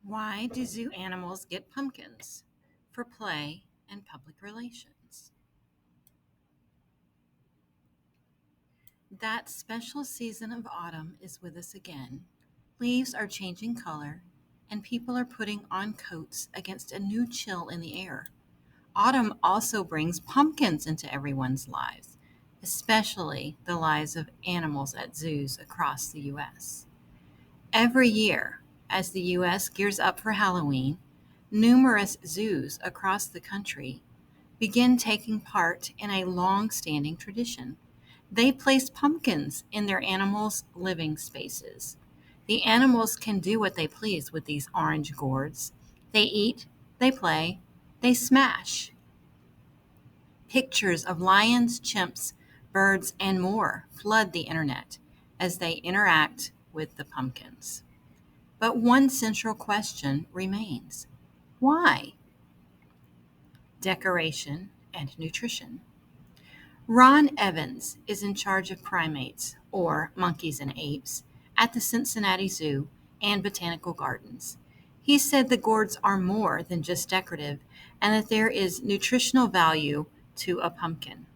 Why do zoo animals get pumpkins? For play and public relations. That special season of autumn is with us again. Leaves are changing color, and people are putting on coats against a new chill in the air. Autumn also brings pumpkins into everyone's lives, especially the lives of animals at zoos across the U.S. Every year, as the U.S. gears up for Halloween, numerous zoos across the country begin taking part in a long standing tradition. They place pumpkins in their animals' living spaces. The animals can do what they please with these orange gourds. They eat, they play, they smash. Pictures of lions, chimps, birds, and more flood the internet as they interact with the pumpkins. But one central question remains: why? Decoration and nutrition. Ron Evans is in charge of primates, or monkeys and apes, at the Cincinnati Zoo and Botanical Gardens. He said the gourds are more than just decorative and that there is nutritional value to a pumpkin.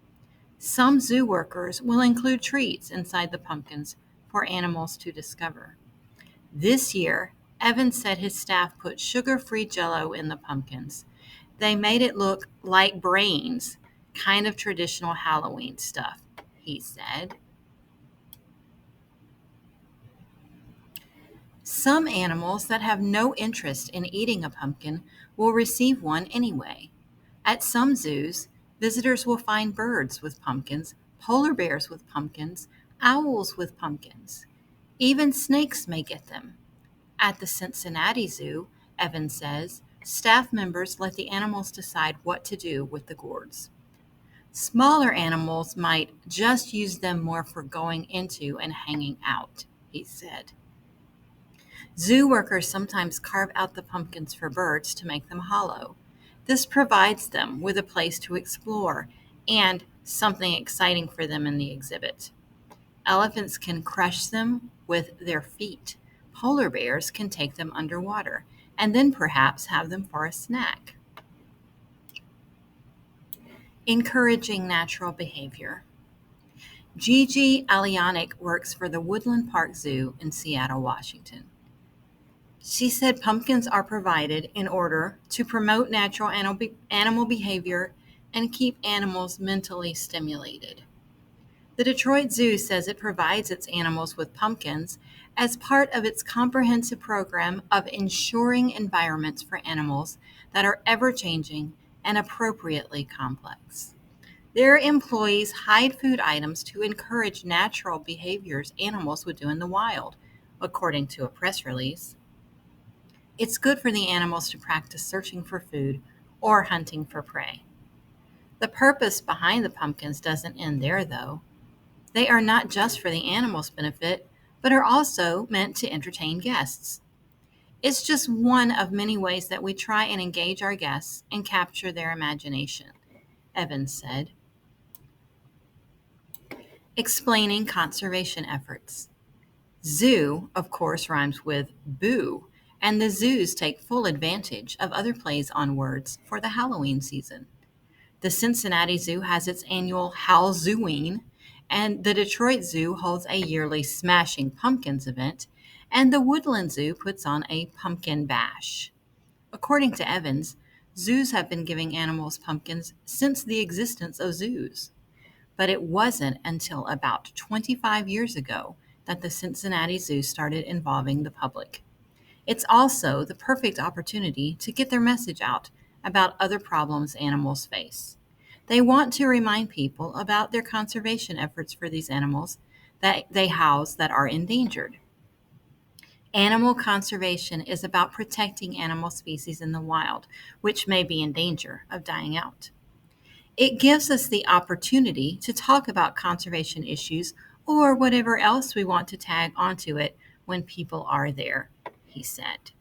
Some zoo workers will include treats inside the pumpkins for animals to discover. This year, Evans said his staff put sugar-free jello in the pumpkins. They made it look like brains, kind of traditional Halloween stuff, he said. Some animals that have no interest in eating a pumpkin will receive one anyway. At some zoos, visitors will find birds with pumpkins, polar bears with pumpkins, owls with pumpkins. Even snakes may get them. At the Cincinnati Zoo, Evans says, staff members let the animals decide what to do with the gourds. Smaller animals might just use them more for going into and hanging out, he said. Zoo workers sometimes carve out the pumpkins for birds to make them hollow. This provides them with a place to explore and something exciting for them in the exhibit. Elephants can crush them with their feet. Polar bears can take them underwater and then perhaps have them for a snack. Encouraging natural behavior. Gigi Alianic works for the Woodland Park Zoo in Seattle, Washington. She said pumpkins are provided in order to promote natural animal behavior and keep animals mentally stimulated. The Detroit Zoo says it provides its animals with pumpkins as part of its comprehensive program of ensuring environments for animals that are ever-changing and appropriately complex. Their employees hide food items to encourage natural behaviors animals would do in the wild, according to a press release. It's good for the animals to practice searching for food or hunting for prey. The purpose behind the pumpkins doesn't end there, though. They are not just for the animals' benefit, but are also meant to entertain guests. It's just one of many ways that we try and engage our guests and capture their imagination, Evans said. Explaining conservation efforts. Zoo, of course, rhymes with boo, and the zoos take full advantage of other plays on words for the Halloween season. The Cincinnati Zoo has its annual Hal-Zooween, and the Detroit Zoo holds a yearly Smashing Pumpkins event, and the Woodland Zoo puts on a Pumpkin Bash. According to Evans, zoos have been giving animals pumpkins since the existence of zoos. But it wasn't until about 25 years ago that the Cincinnati Zoo started involving the public. It's also the perfect opportunity to get their message out about other problems animals face. They want to remind people about their conservation efforts for these animals that they house that are endangered. Animal conservation is about protecting animal species in the wild, which may be in danger of dying out. It gives us the opportunity to talk about conservation issues or whatever else we want to tag onto it when people are there, he said.